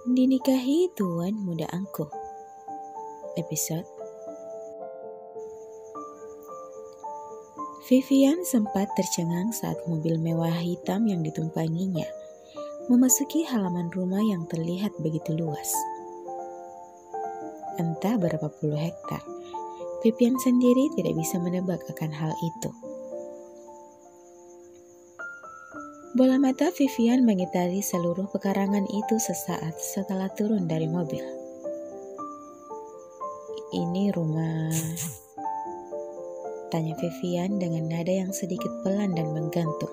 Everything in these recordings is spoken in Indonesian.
Dinikahi Tuan Muda Angkuh. Episode Vivian sempat tercengang saat mobil mewah hitam yang ditumpanginya memasuki halaman rumah yang terlihat begitu luas. Entah berapa puluh hektar, Vivian sendiri tidak bisa menebak akan hal itu. Bola mata Vivian mengitari seluruh pekarangan itu sesaat setelah turun dari mobil. "Ini rumah?" tanya Vivian dengan nada yang sedikit pelan dan menggantung.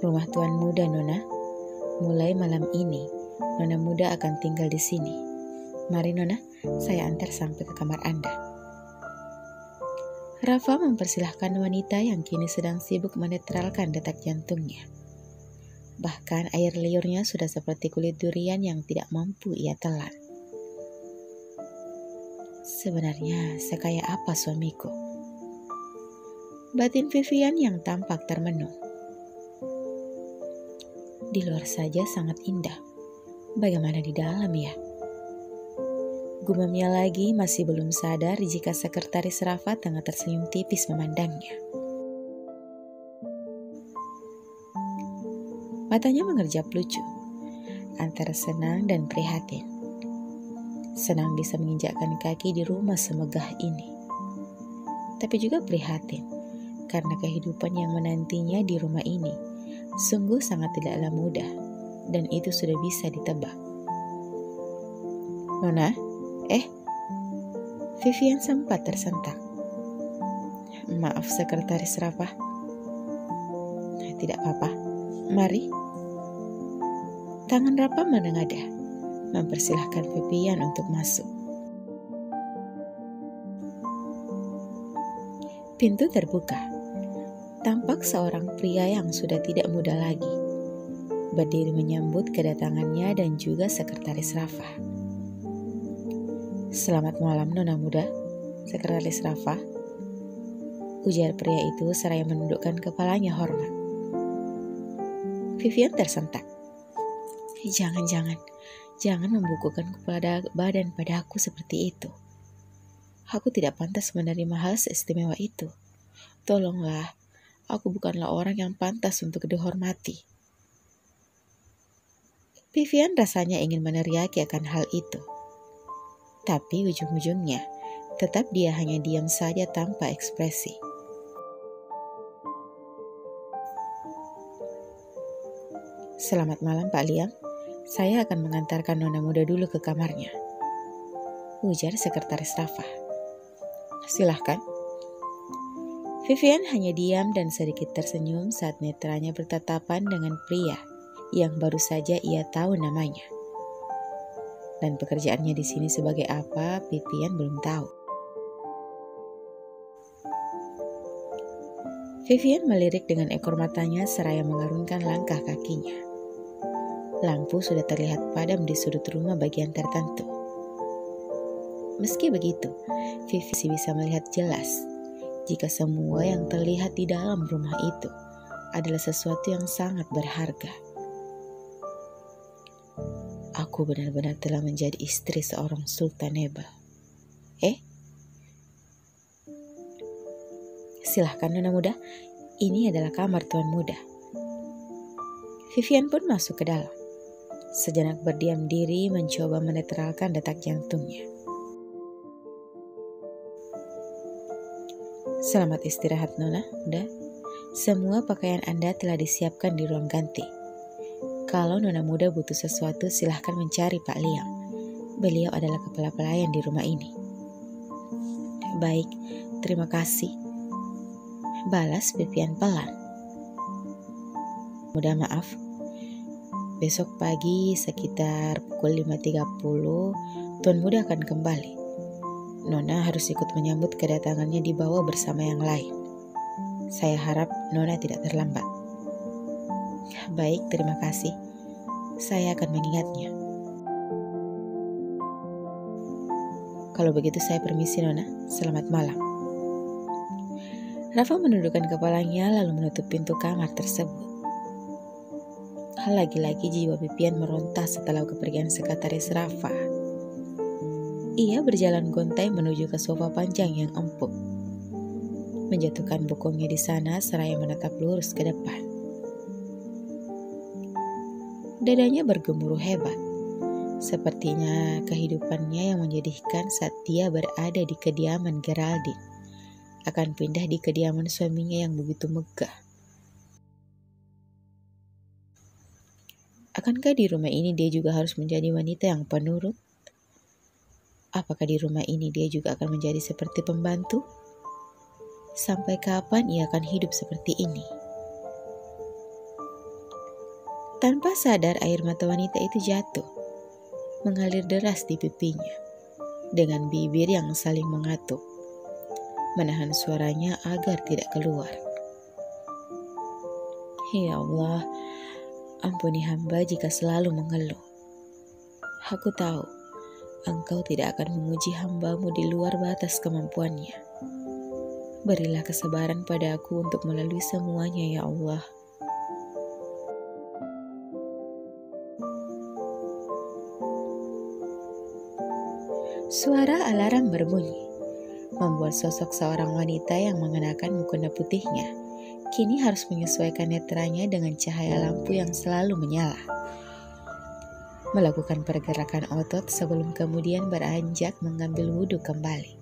"Rumah Tuan Muda, Nona. Mulai malam ini, Nona Muda akan tinggal di sini. Mari, Nona, saya antar sampai ke kamar Anda." Rafa mempersilahkan wanita yang kini sedang sibuk menetralkan detak jantungnya. Bahkan air liurnya sudah seperti kulit durian yang tidak mampu ia telan. Sebenarnya sekaya apa suamiku? Batin Vivian yang tampak termenung. Di luar saja sangat indah. Bagaimana di dalam ya? Gumamnya lagi masih belum sadar jika sekretaris Rafa tengah tersenyum tipis memandangnya. Matanya mengerjap lucu, antara senang dan prihatin. Senang bisa menginjakkan kaki di rumah semegah ini. Tapi juga prihatin, karena kehidupan yang menantinya di rumah ini sungguh sangat tidaklah mudah, dan itu sudah bisa ditebak. "Nona, Vivian sempat tersentak. "Maaf, sekretaris Rafa." "Tidak apa-apa, mari." Tangan Rafa menengadah, mempersilahkan Vivian untuk masuk. Pintu terbuka. Tampak seorang pria yang sudah tidak muda lagi, berdiri menyambut kedatangannya dan juga sekretaris Rafa. "Selamat malam, Nona Muda, sekretaris Rafa," ujar pria itu seraya menundukkan kepalanya hormat. Vivian tersentak. Jangan membukukan kepala badan padaku seperti itu. Aku tidak pantas menerima hal seistimewa itu. Tolonglah, aku bukanlah orang yang pantas untuk dihormati." Vivian rasanya ingin meneriaki akan hal itu. Tapi ujung-ujungnya, tetap dia hanya diam saja tanpa ekspresi. "Selamat malam, Pak Liam. Saya akan mengantarkan Nona Muda dulu ke kamarnya," ujar sekretaris Rafa. "Silahkan." Vivian hanya diam dan sedikit tersenyum saat netranya bertatapan dengan pria yang baru saja ia tahu namanya. Dan pekerjaannya di sini sebagai apa, Vivian belum tahu. Vivian melirik dengan ekor matanya seraya mengarungkan langkah kakinya. Lampu sudah terlihat padam di sudut rumah bagian tertentu. Meski begitu, Vivi bisa melihat jelas jika semua yang terlihat di dalam rumah itu adalah sesuatu yang sangat berharga. Aku benar-benar telah menjadi istri seorang sultanable. Silahkan, Nona Muda. Ini adalah kamar Tuan Muda. Vivian pun masuk ke dalam. Sejenak berdiam diri mencoba menetralkan detak jantungnya. "Selamat istirahat, Nona Muda. Semua pakaian Anda telah disiapkan di ruang ganti. Kalau Nona Muda butuh sesuatu, silahkan mencari Pak Liam. Beliau adalah kepala pelayan di rumah ini." "Baik, terima kasih," balas Vivian pelan. "Muda, maaf. Besok pagi sekitar pukul 5.30 Tuan Muda akan kembali. Nona harus ikut menyambut kedatangannya di bawah bersama yang lain. Saya harap Nona tidak terlambat." "Baik, terima kasih. Saya akan mengingatnya." "Kalau begitu saya permisi, Nona. Selamat malam." Rafa menundukkan kepalanya lalu menutup pintu kamar tersebut. Lagi-lagi jiwa Vivian meronta setelah kepergian sekretaris Rafa. Ia berjalan gontai menuju ke sofa panjang yang empuk, menjatuhkan bokongnya di sana seraya menatap lurus ke depan. Dadanya bergemuruh hebat. Sepertinya kehidupannya yang menyedihkan saat dia berada di kediaman Geraldine akan pindah di kediaman suaminya yang begitu megah. Akankah di rumah ini dia juga harus menjadi wanita yang penurut? Apakah di rumah ini dia juga akan menjadi seperti pembantu? Sampai kapan ia akan hidup seperti ini? Tanpa sadar air mata wanita itu jatuh, mengalir deras di pipinya, dengan bibir yang saling mengatuk, menahan suaranya agar tidak keluar. Ya Allah, ampuni hamba jika selalu mengeluh. Aku tahu, Engkau tidak akan menguji hamba-Mu di luar batas kemampuannya. Berilah kesabaran pada aku untuk melalui semuanya, ya Allah. Suara alarm berbunyi, membuat sosok seorang wanita yang mengenakan mukena putihnya kini harus menyesuaikan netranya dengan cahaya lampu yang selalu menyala. Melakukan pergerakan otot sebelum kemudian beranjak mengambil wudhu kembali.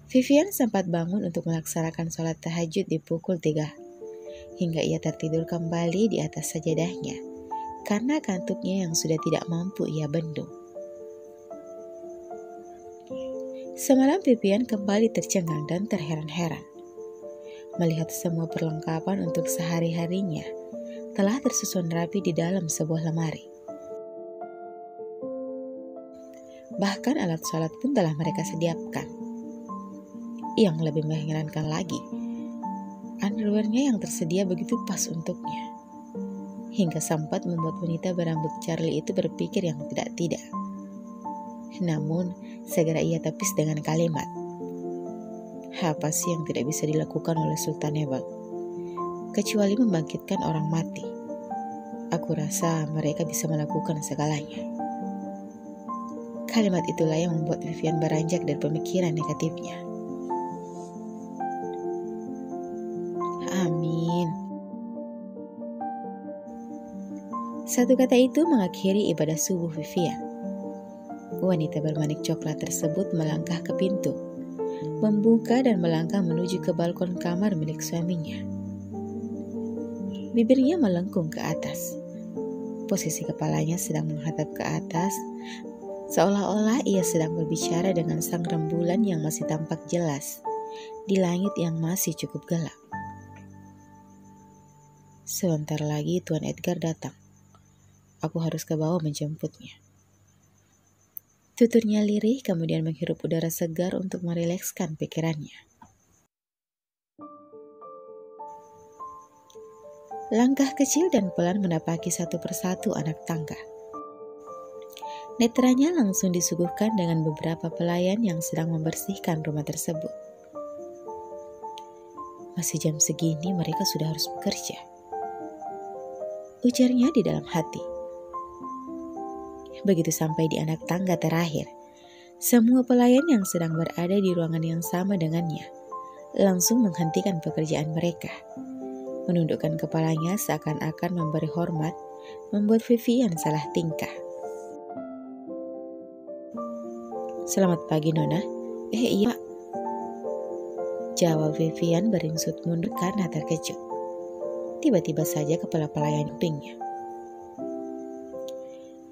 Vivian sempat bangun untuk melaksanakan sholat tahajud di pukul 3, hingga ia tertidur kembali di atas sajadahnya karena kantuknya yang sudah tidak mampu ia bendung. Semalam Vivian kembali tercengang dan terheran-heran melihat semua perlengkapan untuk sehari-harinya telah tersusun rapi di dalam sebuah lemari. Bahkan alat sholat pun telah mereka sediakan. Yang lebih mengherankan lagi, underwearnya yang tersedia begitu pas untuknya, hingga sempat membuat wanita berambut Charlie itu berpikir yang tidak-tidak. Namun, segera ia tepis dengan kalimat, "Apa sih yang tidak bisa dilakukan oleh Sultan Nebel? Kecuali membangkitkan orang mati. Aku rasa mereka bisa melakukan segalanya." Kalimat itulah yang membuat Vivian beranjak dari pemikiran negatifnya. Amin. Satu kata itu mengakhiri ibadah subuh Vivian. Wanita bermanik coklat tersebut melangkah ke pintu, membuka dan melangkah menuju ke balkon kamar milik suaminya. Bibirnya melengkung ke atas. Posisi kepalanya sedang menghadap ke atas, seolah-olah ia sedang berbicara dengan sang rembulan yang masih tampak jelas di langit yang masih cukup gelap. Sebentar lagi Tuan Edgar datang. Aku harus ke bawah menjemputnya. Tuturnya lirih kemudian menghirup udara segar untuk merilekskan pikirannya. Langkah kecil dan pelan menapaki satu persatu anak tangga. Netranya langsung disuguhkan dengan beberapa pelayan yang sedang membersihkan rumah tersebut. Masih jam segini mereka sudah harus bekerja, ujarnya di dalam hati. Begitu sampai di anak tangga terakhir, semua pelayan yang sedang berada di ruangan yang sama dengannya langsung menghentikan pekerjaan mereka. Menundukkan kepalanya seakan-akan memberi hormat, membuat Vivian salah tingkah. "Selamat pagi, Nona." Iya, Pak," jawab Vivian beringsut mundur karena terkejut. Tiba-tiba saja kepala pelayan pingnya.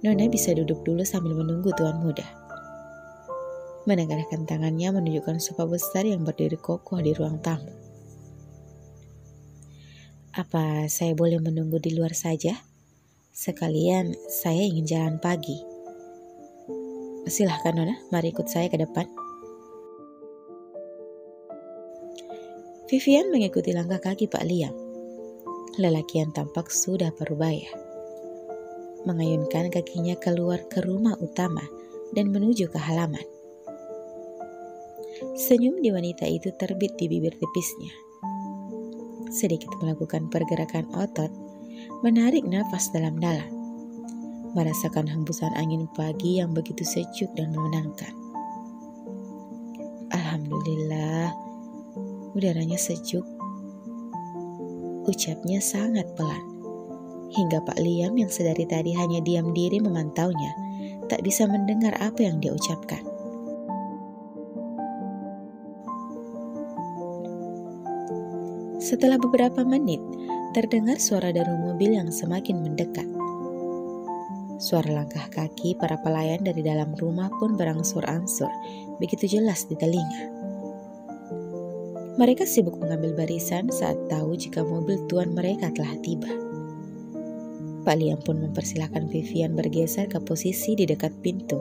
"Nona bisa duduk dulu sambil menunggu Tuan Muda." Menengadahkan tangannya menunjukkan sofa besar yang berdiri kokoh di ruang tamu. "Apa saya boleh menunggu di luar saja? Sekalian saya ingin jalan pagi." "Silahkan Nona, mari ikut saya ke depan." Vivian mengikuti langkah kaki Pak Liam. Lelaki yang tampak sudah parubaya mengayunkan kakinya keluar ke rumah utama dan menuju ke halaman. Senyum di wanita itu terbit di bibir tipisnya. Sedikit melakukan pergerakan otot, menarik nafas dalam-dalam, merasakan hembusan angin pagi yang begitu sejuk dan menenangkan. Alhamdulillah, udaranya sejuk. Ucapnya sangat pelan, hingga Pak Liam yang sedari tadi hanya diam diri memantaunya, tak bisa mendengar apa yang dia ucapkan. Setelah beberapa menit, terdengar suara dari mobil yang semakin mendekat. Suara langkah kaki para pelayan dari dalam rumah pun berangsur-angsur, begitu jelas di telinga. Mereka sibuk mengambil barisan saat tahu jika mobil tuan mereka telah tiba. Pak Liam pun mempersilahkan Vivian bergeser ke posisi di dekat pintu,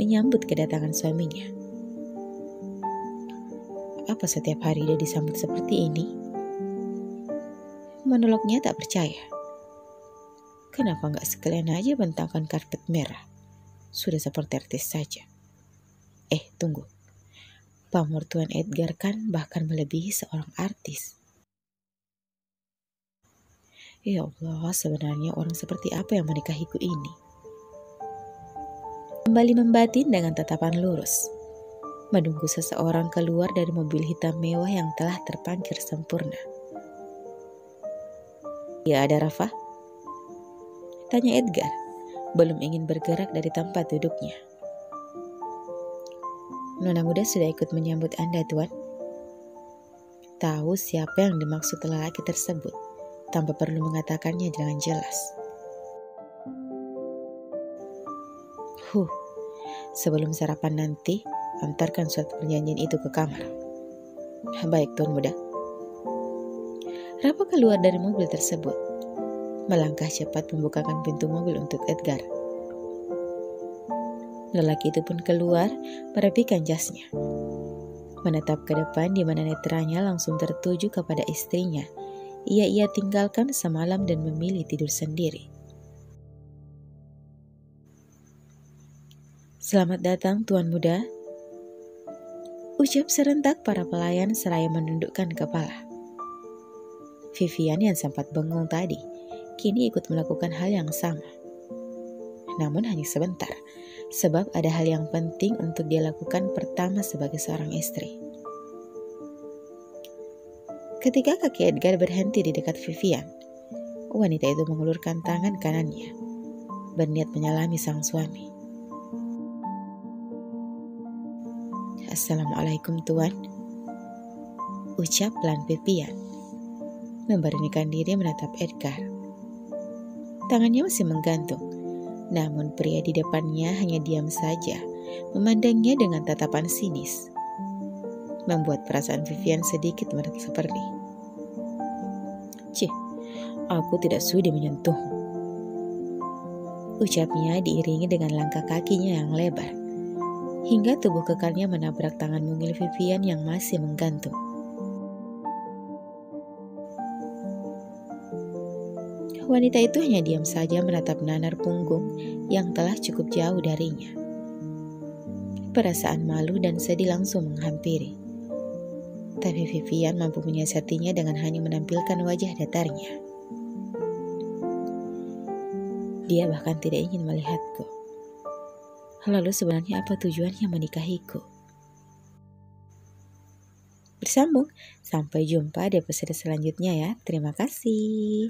menyambut kedatangan suaminya. Apa setiap hari dia disambut seperti ini? Monolognya tak percaya. Kenapa nggak sekalian aja bentangkan karpet merah? Sudah seperti artis saja. Tunggu. Pamor Tuan Edgar kan bahkan melebihi seorang artis. Ya Allah, sebenarnya orang seperti apa yang menikahiku ini? Kembali membatin dengan tatapan lurus, menunggu seseorang keluar dari mobil hitam mewah yang telah terparkir sempurna. Ya, ada Rafa? Tanya Edgar, belum ingin bergerak dari tempat duduknya. Nona muda sudah ikut menyambut Anda, Tuan. Tahu siapa yang dimaksud lelaki tersebut, tanpa perlu mengatakannya dengan jelas. Sebelum sarapan nanti, antarkan surat perjanjian itu ke kamar. Baik, Tuan muda. Rafa keluar dari mobil tersebut, melangkah cepat membukakan pintu mobil untuk Edgar. Lelaki itu pun keluar merapikan jasnya, menatap ke depan di mana netranya langsung tertuju kepada istrinya. Ia tinggalkan semalam dan memilih tidur sendiri. Selamat datang, Tuan Muda. Ucap serentak para pelayan seraya menundukkan kepala. Vivian yang sempat bengong tadi, kini ikut melakukan hal yang sama. Namun hanya sebentar, sebab ada hal yang penting untuk dia lakukan pertama sebagai seorang istri. Ketika kaki Edgar berhenti di dekat Vivian, wanita itu mengulurkan tangan kanannya, berniat menyalami sang suami. Assalamualaikum, Tuan. Ucap pelan Vivian, memberanikan diri menatap Edgar. Tangannya masih menggantung, namun pria di depannya hanya diam saja, memandangnya dengan tatapan sinis, membuat perasaan Vivian sedikit seperti, aku tidak sudi menyentuhmu. Ucapnya diiringi dengan langkah kakinya yang lebar, hingga tubuh kekalnya menabrak tangan mungil Vivian yang masih menggantung. Wanita itu hanya diam saja menatap nanar punggung yang telah cukup jauh darinya. Perasaan malu dan sedih langsung menghampiri. Tapi Vivian mampu menyiasatinya dengan hanya menampilkan wajah datarnya. Dia bahkan tidak ingin melihatku. Lalu sebenarnya apa tujuannya menikahiku? Bersambung, sampai jumpa di episode selanjutnya ya. Terima kasih.